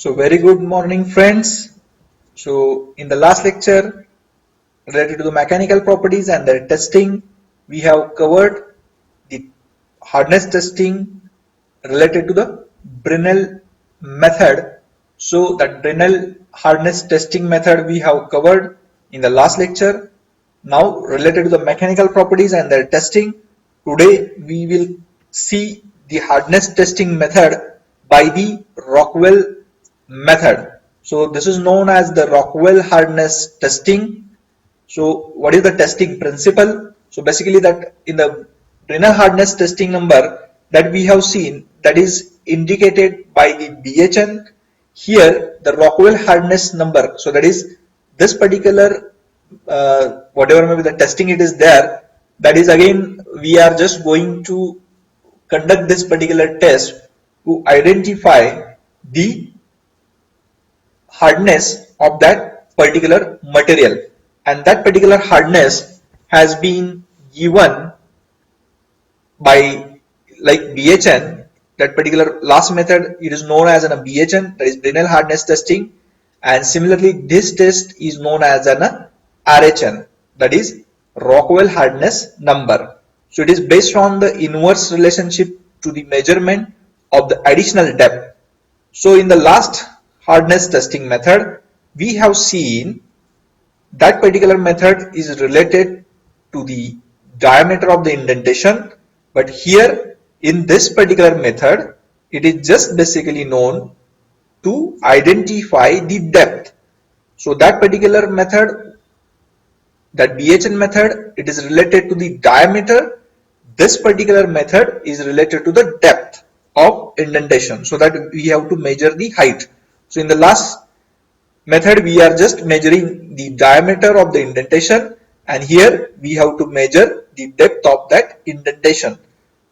So very good morning friends. So in the last lecture related to the mechanical properties and their testing, we have covered the hardness testing related to the Brinell method. So that Brinell hardness testing method we have covered in the last lecture. Now related to the mechanical properties and their testing, today we will see the hardness testing method by the Rockwell method. So this is known as the Rockwell hardness testing. So what is the testing principle? So basically that in the Brinell hardness testing number that we have seen, that is indicated by the BHN. Here the Rockwell hardness number, so that is this particular whatever may be the testing it is there, that is again we are just going to conduct this particular test to identify the hardness of that particular material, and that particular hardness has been given by like BHN. That particular last method, it is known as a BHN, that is Brinell hardness testing, and similarly this test is known as an RHN, that is Rockwell hardness number. So it is based on the inverse relationship to the measurement of the additional depth. So in the last hardness testing method, we have seen that particular method is related to the diameter of the indentation, but here in this particular method, it is just basically known to identify the depth. So that particular method, that BHN method, it is related to the diameter. This particular method is related to the depth of indentation, so that we have to measure the height. So in the last method we are just measuring the diameter of the indentation, and here we have to measure the depth of that indentation.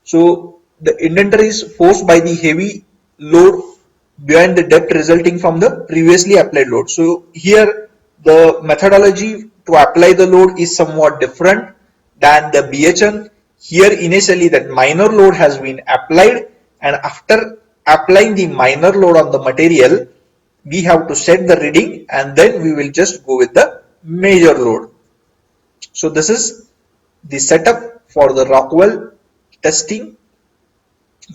So the indenter is forced by the heavy load beyond the depth resulting from the previously applied load. So here the methodology to apply the load is somewhat different than the BHN. Here initially that minor load has been applied, and after applying the minor load on the material, we have to set the reading and then we will just go with the major load. So this is the setup for the Rockwell testing.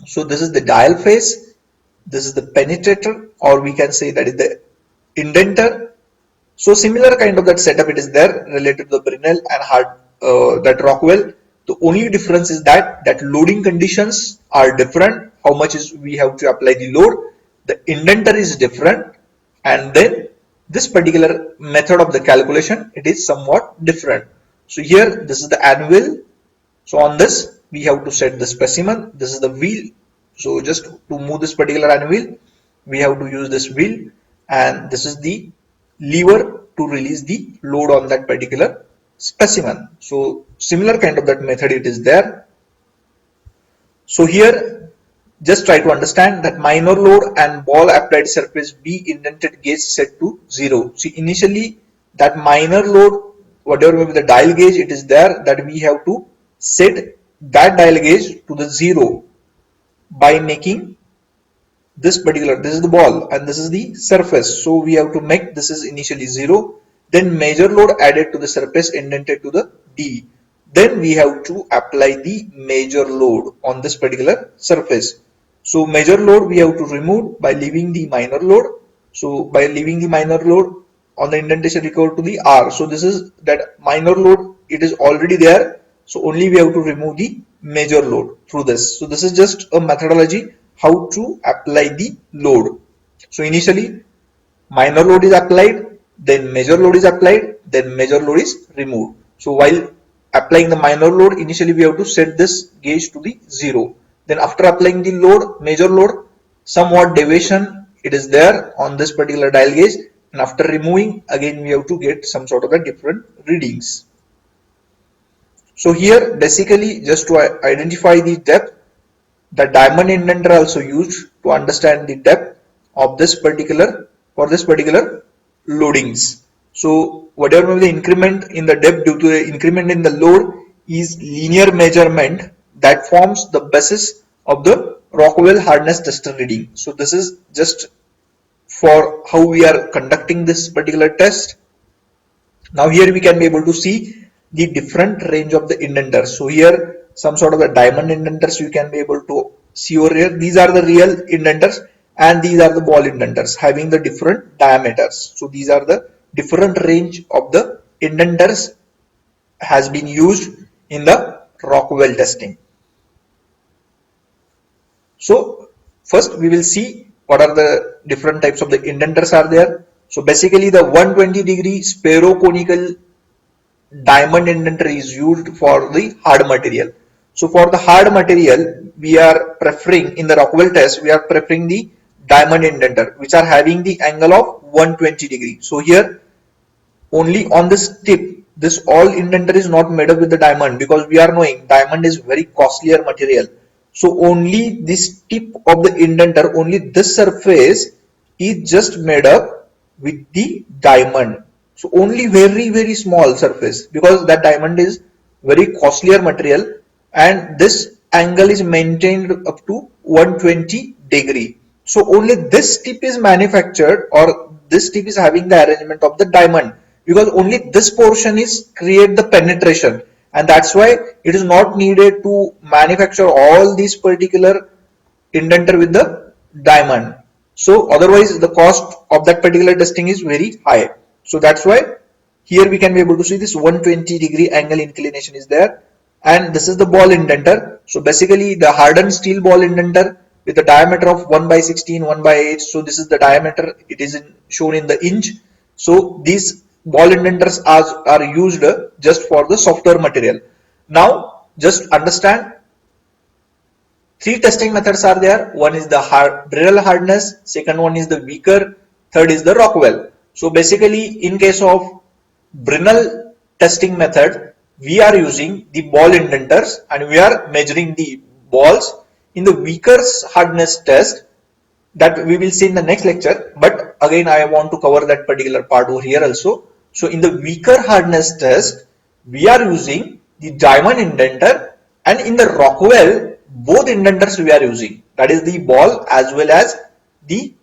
So this is the dial face, this is the penetrator, or we can say that is the indenter. So similar kind of that setup it is there related to the Brinell and that Rockwell. The only difference is that loading conditions are different. How much is we have to apply the load? The indenter is different, and then this particular method of the calculation, it is somewhat different. So here this is the anvil. So on this we have to set the specimen. This is the wheel. So just to move this particular anvil, we have to use this wheel, and this is the lever to release the load on that particular specimen. So similar kind of that method it is there. So here just try to understand that minor load and ball applied surface B indented gauge set to 0. See initially that minor load, whatever may be the dial gauge, it is there, that we have to set that dial gauge to the 0 by making this particular, this is the ball and this is the surface. So we have to make this is initially 0, then major load added to the surface indented to the D. Then we have to apply the major load on this particular surface. So major load we have to remove by leaving the minor load. So by leaving the minor load on the indentation equal to the R. So this is that minor load, it is already there. So only we have to remove the major load through this. So this is just a methodology how to apply the load. So initially minor load is applied, then major load is applied, then major load is removed. So while applying the minor load, initially we have to set this gauge to the 0. Then after applying the load, major load, somewhat deviation it is there on this particular dial gauge, and after removing again we have to get some sort of a different readings. So here basically just to identify the depth, the diamond indenter also used to understand the depth of this particular, for this particular loadings. So whatever may be the increment in the depth due to the increment in the load is linear measurement that forms the basis of the Rockwell hardness tester reading. So this is just for how we are conducting this particular test. Now here we can be able to see the different range of the indenters. So here some sort of the diamond indenters you can be able to see over here. These are the real indenters and these are the ball indenters having the different diameters. So these are the different range of the indenters has been used in the Rockwell testing. So first we will see what are the different types of the indenters are there. So basically the 120-degree sparoconical diamond indenter is used for the hard material. So for the hard material, we are preferring in the Rockwell test, we are preferring the diamond indenter, which are having the angle of 120 degree. So here only on this tip, this all indenter is not made up with the diamond, because we are knowing diamond is very costlier material. So only this tip of the indenter, only this surface is just made up with the diamond. So only very small surface, because that diamond is very costlier material and this angle is maintained up to 120 degree. So only this tip is manufactured, or this tip is having the arrangement of the diamond, because only this portion is create the penetration, and that's why it is not needed to manufacture all these particular indenter with the diamond. So otherwise the cost of that particular testing is very high. So that's why here we can be able to see this 120-degree angle inclination is there, and this is the ball indenter. So basically the hardened steel ball indenter with a diameter of 1/16, 1/8. So this is the diameter, it is shown in the inch. So these ball indenters are used just for the softer material. Now just understand, three testing methods are there. One is the Brinell hardness, second one is the Weaker, third is the Rockwell. So basically in case of Brinell testing method, we are using the ball indenters and we are measuring the balls. In the Weaker's hardness test, that we will see in the next lecture, but again I want to cover that particular part over here also. So in the Weaker hardness test, we are using the diamond indenter, and in the Rockwell both indenters we are using, that is the ball as well as the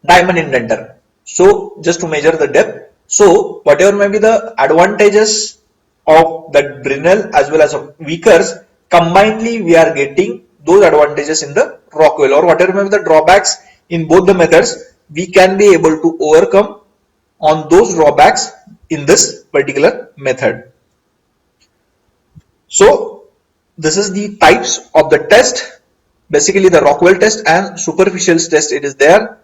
diamond indenter. So just to measure the depth. So whatever may be the advantages of that Brinell as well as of Weaker's, combinedly we are getting those advantages in the Rockwell, or whatever may be the drawbacks in both the methods, we can be able to overcome on those drawbacks in this particular method. So this is the types of the test, basically the Rockwell test and superficial test it is there.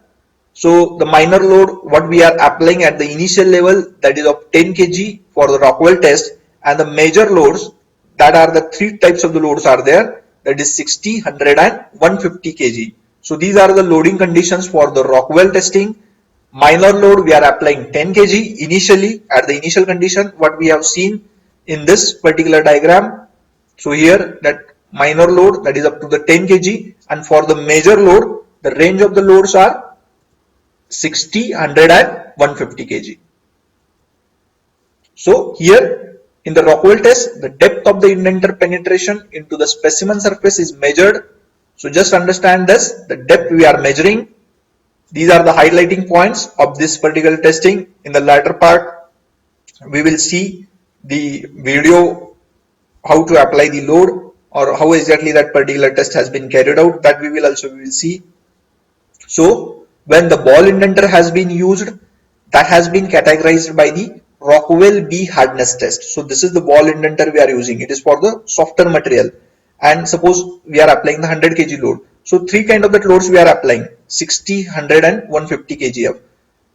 So the minor load what we are applying at the initial level, that is of 10 kg for the Rockwell test, and the major loads, that are the three types of the loads are there, that is 60, 100 and 150 kg. So these are the loading conditions for the Rockwell testing. Minor load we are applying 10 kg initially at the initial condition, what we have seen in this particular diagram. So here that minor load, that is up to the 10 kg, and for the major load the range of the loads are 60, 100 and 150 kg. So here in the Rockwell test, the depth of the indenter penetration into the specimen surface is measured. So just understand this, the depth we are measuring. These are the highlighting points of this particular testing. In the latter part, we will see the video how to apply the load, or how exactly that particular test has been carried out, that we will see. So when the ball indenter has been used, that has been categorized by the Rockwell B hardness test. So this is the ball indenter we are using, it is for the softer material, and suppose we are applying the 100 kg load. So three kind of that loads we are applying, 60, 100 and 150 kg.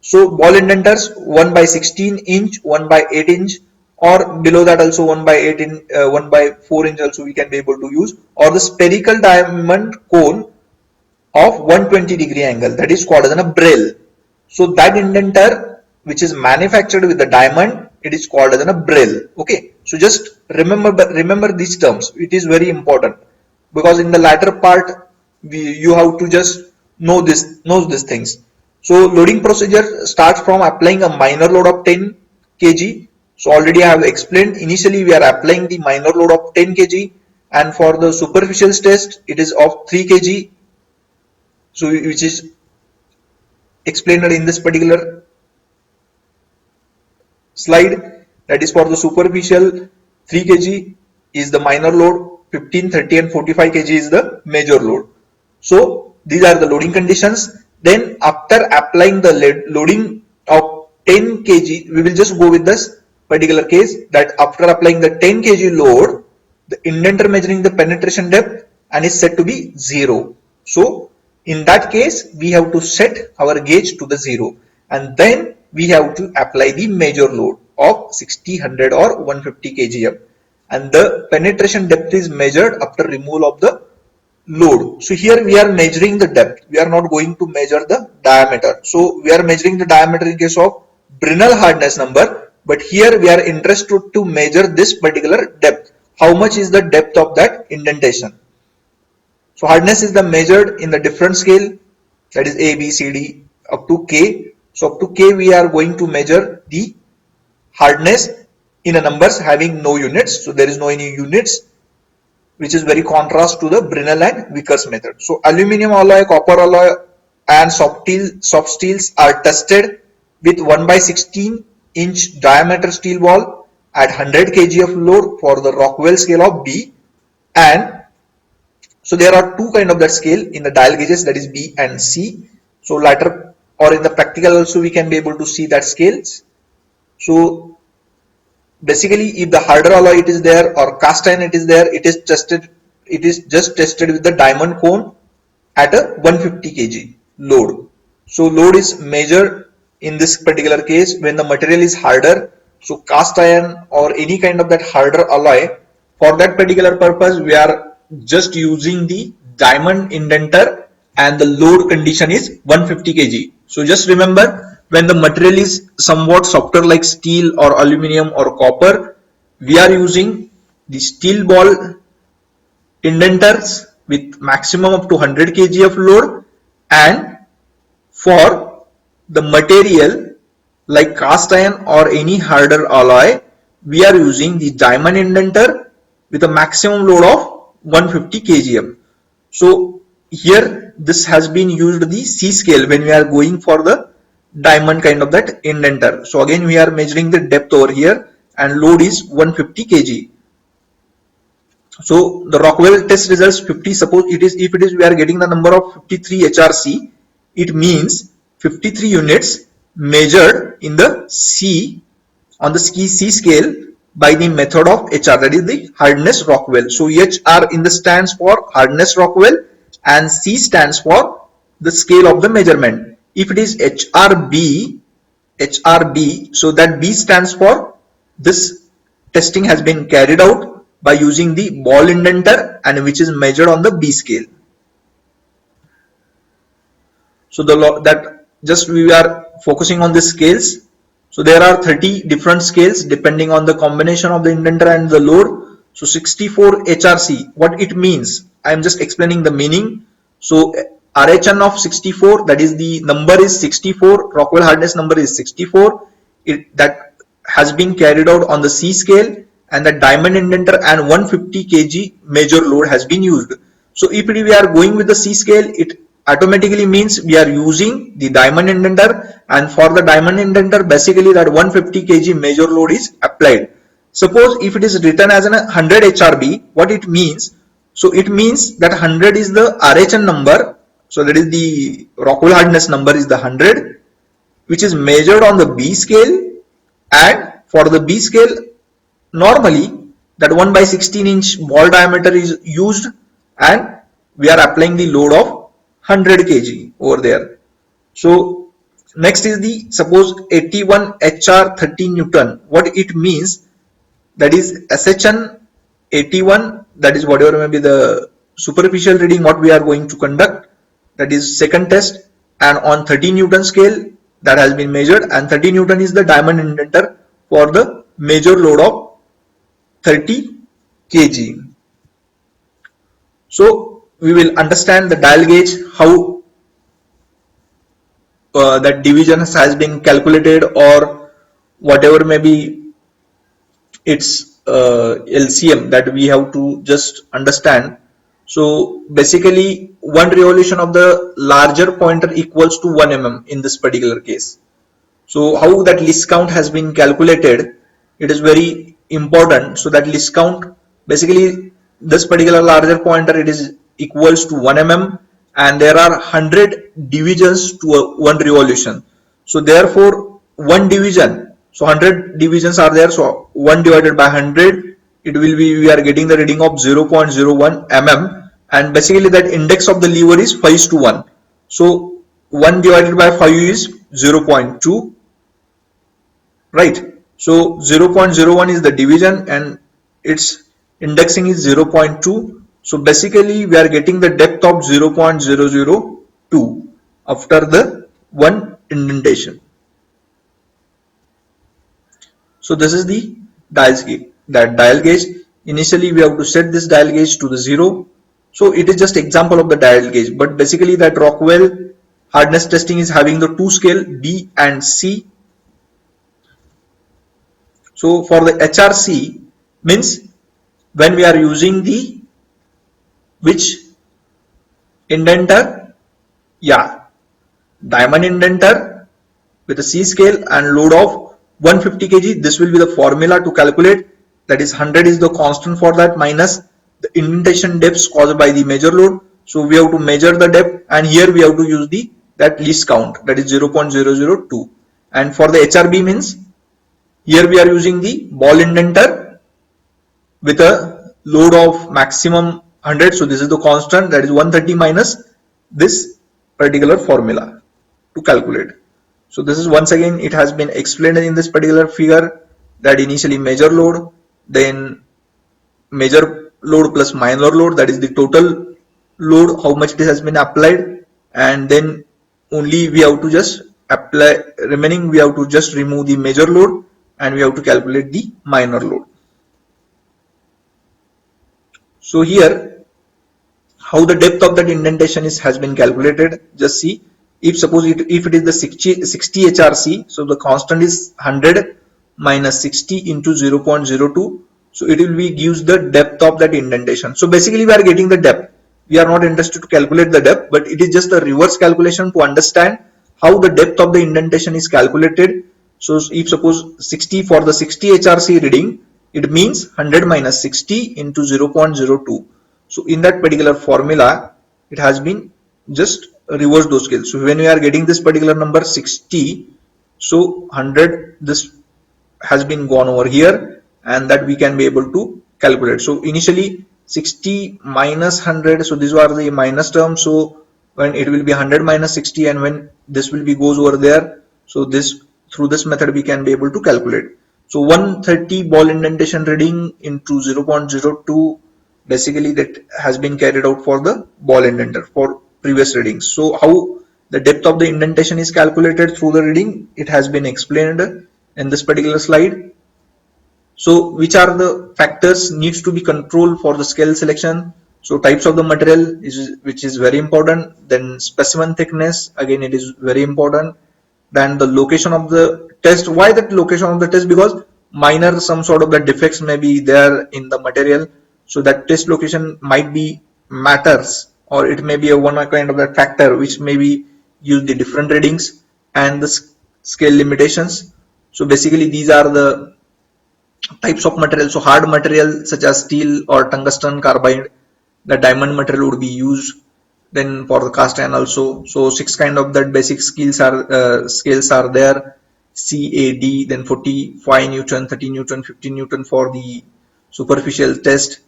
So ball indenters 1/16 inch, 1/8 inch, or below that also 1/8 inch, 1/4 inch also we can be able to use, or the spherical diamond cone of 120-degree angle, that is called as a Brill. So that indenter which is manufactured with the diamond, it is called as a Brill. Okay, so just remember these terms, it is very important, because in the latter part you have to just know these things. So loading procedure starts from applying a minor load of 10 kg. So already I have explained, initially we are applying the minor load of 10 kg, and for the superficial test it is of 3 kg. So which is explained in this particular slide. That is for the superficial 3 kg is the minor load, 15, 30 and 45 kg is the major load. So these are the loading conditions. Then after applying the loading of 10 kg, we will just go with this particular case that after applying the 10 kg load, the indenter measuring the penetration depth and is set to be 0. So in that case, we have to set our gauge to the 0 and then we have to apply the major load of 60, 100 or 150 kgm, and the penetration depth is measured after removal of the load. So here we are measuring the depth, we are not going to measure the diameter. So we are measuring the diameter in case of Brinell hardness number, but here we are interested to measure this particular depth. How much is the depth of that indentation? So hardness is the measured in the different scale, that is A, B, C, D up to K. So up to K we are going to measure the hardness in a numbers having no units. So there is no any units, which is very contrast to the Brinell and Vickers method. So aluminum alloy, copper alloy and soft steels are tested with 1/16 inch diameter steel ball at 100 kg of load for the Rockwell scale of B. And so there are two kind of that scale in the dial gauges, that is B and C. So later or in the practical also we can be able to see that scales. So basically if the harder alloy it is there or cast iron it is there, it is just tested with the diamond cone at a 150 kg load. So load is measured in this particular case when the material is harder. So cast iron or any kind of that harder alloy, for that particular purpose we are just using the diamond indenter and the load condition is 150 kg. So just remember, when the material is somewhat softer like steel or aluminum or copper, we are using the steel ball indenters with maximum up to 100 kg of load, and for the material like cast iron or any harder alloy, we are using the diamond indenter with a maximum load of 150 kgm. So here this has been used the C scale when we are going for the diamond kind of that indenter. So again we are measuring the depth over here and load is 150 kg. So the Rockwell test results 50, suppose it is, if it is we are getting the number of 53 HRC, it means 53 units measured in the C on the C scale by the method of HR, that is the hardness Rockwell. So HR in the stands for hardness Rockwell and C stands for the scale of the measurement. If it is HRB, so that B stands for this testing has been carried out by using the ball indenter and which is measured on the B scale. So that just we are focusing on the scales. So there are 30 different scales depending on the combination of the indenter and the load. So 64 HRC, what it means, I am just explaining the meaning. So RHN of 64, that is the number is 64, Rockwell hardness number is 64. That has been carried out on the C scale, and the diamond indenter and 150 kg major load has been used. So if we are going with the C scale, it automatically means we are using the diamond indenter, and for the diamond indenter basically that 150 kg major load is applied. Suppose if it is written as an 100 HRB, what it means? So it means that 100 is the RHN number, so that is the Rockwell hardness number is the 100, which is measured on the B scale, and for the B scale normally that 1/16 inch ball diameter is used and we are applying the load of 100 kg over there. So next is the suppose 81 HR 30 Newton. What it means, that is SHN 81, that is whatever may be the superficial reading what we are going to conduct, that is second test, and on 30 Newton scale that has been measured, and 30 Newton is the diamond indenter for the major load of 30 kg. So we will understand the dial gauge, how that division has been calculated or whatever may be its LCM that we have to just understand. So basically one revolution of the larger pointer equals to 1 mm in this particular case. So how that list count has been calculated, it is very important. So that list count, basically this particular larger pointer, it is equals to 1 mm, and there are 100 divisions to one revolution. So therefore one division, so 100 divisions are there, so 1 divided by 100, it will be, we are getting the reading of 0.01 mm, and basically that index of the lever is 5:1. So 1 divided by 5 is 0.2, right? So 0.01 is the division and its indexing is 0.2. So basically we are getting the depth of 0.002 after the one indentation. So this is the dial gauge. That dial gauge, initially we have to set this dial gauge to the 0. So it is just example of the dial gauge, but basically that Rockwell hardness testing is having the two scale B and C. So for the HRC means when we are using the which indenter, yeah, diamond indenter with a C scale and load of 150 kg, this will be the formula to calculate. That is 100 is the constant for that minus the indentation depths caused by the major load. So we have to measure the depth, and here we have to use the that least count, that is 0.002. And for the HRB means here we are using the ball indenter with a load of maximum 100. So this is the constant, that is 130 minus this particular formula to calculate. So this is once again, it has been explained in this particular figure, that initially major load, then major load plus minor load, that is the total load, how much it has been applied, and then only we have to just apply remaining, we have to just remove the major load and we have to calculate the minor load. So here how the depth of that indentation has been calculated, just see. If suppose if it is the 60 HRC, so the constant is 100 minus 60 into 0.02, so it will be gives the depth of that indentation. So basically we are getting the depth, we are not interested to calculate the depth, but it is just a reverse calculation to understand how the depth of the indentation is calculated. So if suppose 60 for the 60 HRC reading, it means 100 minus 60 into 0.02. So in that particular formula, it has been just reverse those scales. So when we are getting this particular number 60, so 100, this has been gone over here, and that we can be able to calculate. So initially 60 minus 100, so these are the minus terms. So when it will be 100 minus 60, and when this will be goes over there, so this through this method we can be able to calculate. So 130 ball indentation reading into 0.02, basically that has been carried out for the ball indenter for previous readings. So how the depth of the indentation is calculated through the reading, it has been explained in this particular slide. So which are the factors needs to be controlled for the scale selection? So types of the material which is very important. Then specimen thickness, again it is very important. Then the location of the test. Why that location of the test? Because minor some sort of the defects may be there in the material. So that test location might be matters, or it may be a one kind of that factor which may be use the different readings, and the scale limitations. So basically these are the types of material. So hard material such as steel or tungsten carbide, the diamond material would be used. Then for the cast iron also, so 6 kind of that basic scales are there, CAD, then 45 Newton, 30 Newton, 15 Newton for the superficial test.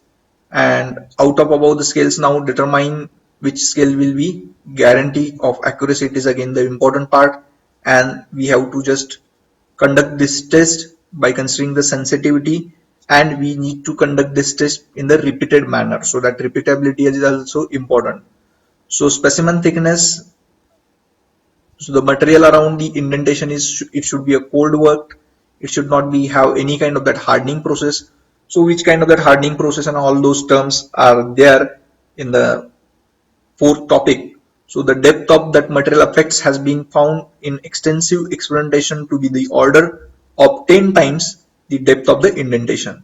And out of above the scales, now determine which scale will be guarantee of accuracy. It is again the important part, and we have to just conduct this test by considering the sensitivity, and we need to conduct this test in the repeated manner, so that repeatability is also important. So specimen thickness, so the material around the indentation is, it should be a cold work, it should not be have any kind of that hardening process. So which kind of that hardening process and all those terms are there in the fourth topic. So the depth of that material effects has been found in extensive experimentation to be the order of 10 times the depth of the indentation.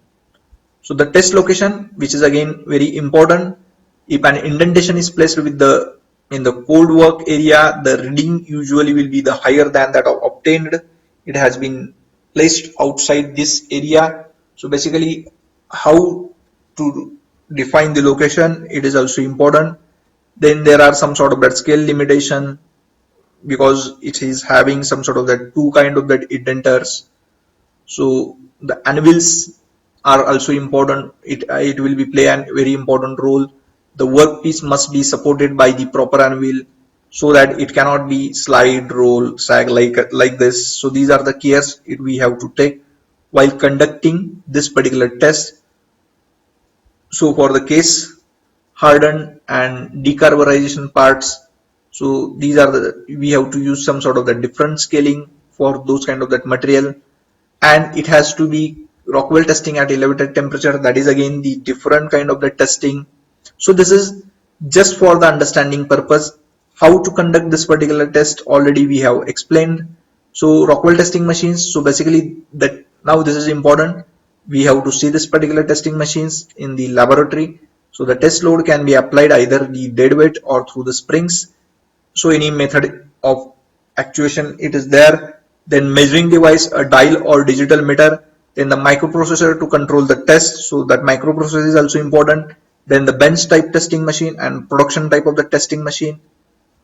So the test location, which is again very important, If an indentation is placed with the in the code work area, the reading usually will be the higher than that of obtained. It has been placed outside this area. So basically, how to define the location, it is also important. Then there are some sort of that scale limitation, because it is having some sort of that two kind of that indenters. So the anvils are also important. It will be play a very important role. The workpiece must be supported by the proper anvil, so that it cannot be slide, roll, sag like this. So these are the cares we have to take while conducting this particular test. So for the case hardened and decarburization parts, so these are the, we have to use some sort of the different scaling for those kind of that material. And it has to be Rockwell testing at elevated temperature. That is again the different kind of the testing. So this is just for the understanding purpose. How to conduct this particular test already we have explained. So Rockwell testing machines, so basically that now this is important. We have to see this particular testing machines in the laboratory. So the test load can be applied either the dead weight or through the springs. So any method of actuation it is there. Then measuring device, a dial or digital meter. Then the microprocessor to control the test, so that microprocessor is also important. Then the bench type testing machine and production type of the testing machine.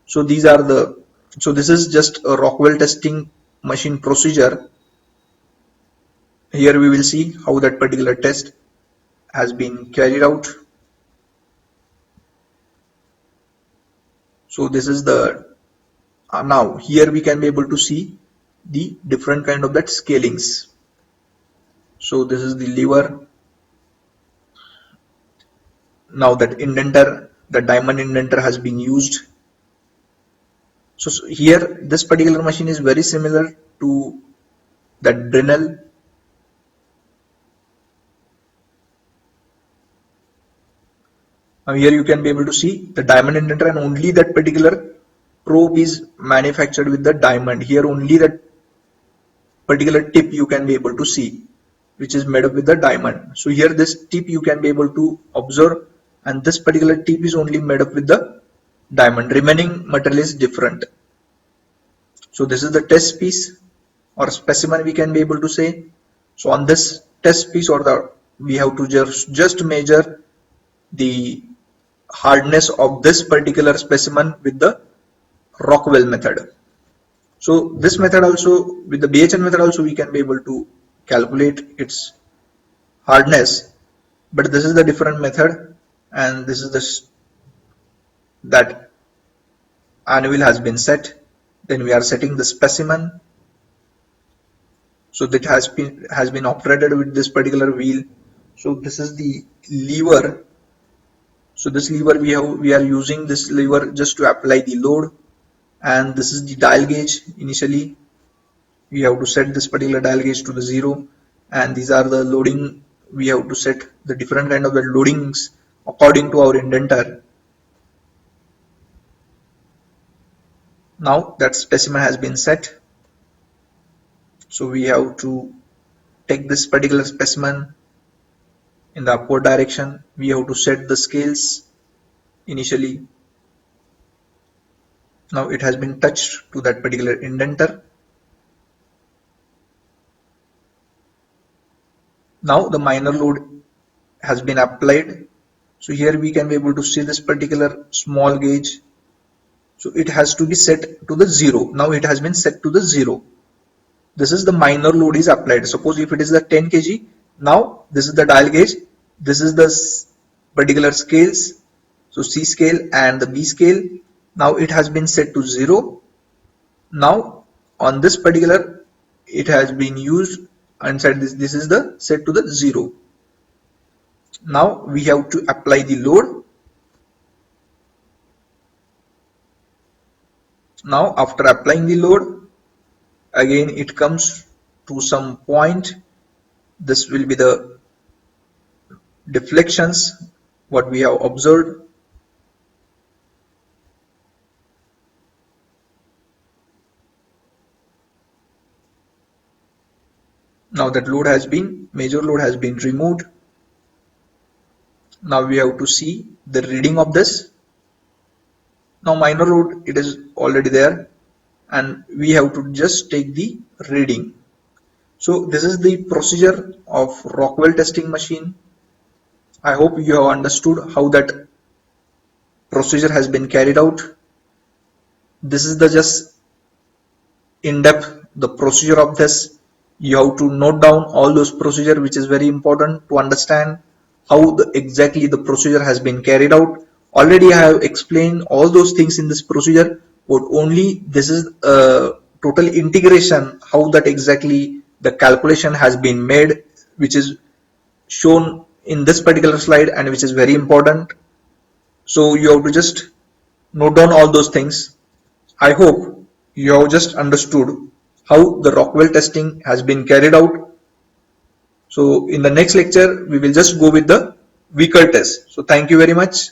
So these are the, so this is just a Rockwell testing machine procedure. Here we will see how that particular test has been carried out. So this is the now here we can be able to see the different kind of that scalings. So this is the lever. Now that indenter, the diamond indenter has been used. So here this particular machine is very similar to that Dremel. Now here you can be able to see the diamond indenter, and only that particular probe is manufactured with the diamond. Here only that particular tip you can be able to see, which is made up with the diamond. So here this tip you can be able to observe, and this particular tip is only made up with the diamond. Remaining material is different. So this is the test piece or specimen we can be able to say. So on this test piece or the, we have to just measure the hardness of this particular specimen with the Rockwell method. So this method also, with the BHN method also, we can be able to calculate its hardness, but this is the different method, and this is this that anvil has been set. Then we are setting the specimen. So that has been operated with this particular wheel. So this is the lever. So this lever we are using this lever just to apply the load, and this is the dial gauge. Initially we have to set this particular dial gauge to the 0, and these are the loading. We have to set the different kind of the loadings according to our indenter. Now that specimen has been set, so we have to take this particular specimen in the upward direction. We have to set the scales initially. Now it has been touched to that particular indenter. Now the minor load has been applied. So here we can be able to see this particular small gauge. So it has to be set to the 0. Now it has been set to the 0. This is the minor load is applied. Suppose if it is the 10 kg, now this is the dial gauge. This is the particular scales. So C scale and the B scale. Now it has been set to 0. Now on this particular, it has been used inside this is the set to the 0. Now we have to apply the load. Now after applying the load, again it comes to some point. This will be the deflections what we have observed. Now that load has been, major load has been removed. Now we have to see the reading of this. Now minor load, it is already there, and we have to just take the reading. So this is the procedure of Rockwell testing machine. I hope you have understood how that procedure has been carried out. This is the just in depth the procedure of this. You have to note down all those procedure, which is very important to understand how exactly the procedure has been carried out. Already I have explained all those things in this procedure, but only this is total integration, how that exactly the calculation has been made, which is shown in this particular slide and which is very important. So you have to just note down all those things. I hope you have just understood how the Rockwell testing has been carried out. So in the next lecture, we will just go with the weaker test. So thank you very much.